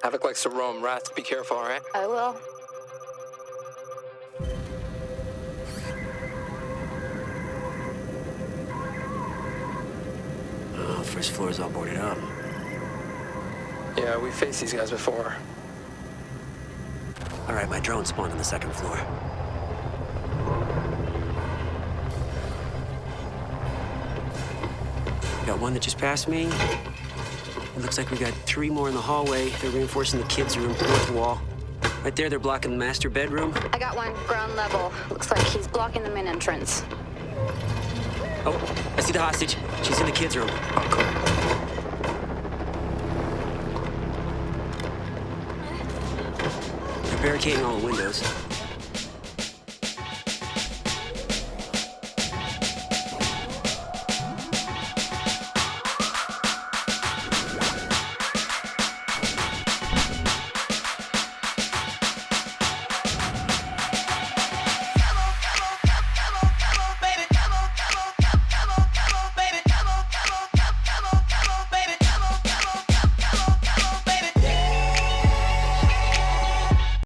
Havoc likes to roam. Rats, be careful, all right? I will. First floor's all boarded up. Yeah, we faced these guys before. All right, my drone spawned on the second floor. Got one that just passed me. It looks like we got 3 more in the hallway. They're reinforcing the kids' room, north wall. Right there, they're blocking the master bedroom. I got one ground level. Looks like he's blocking the main entrance. Oh, I see the hostage. She's in the kids' room. They're barricading all the windows.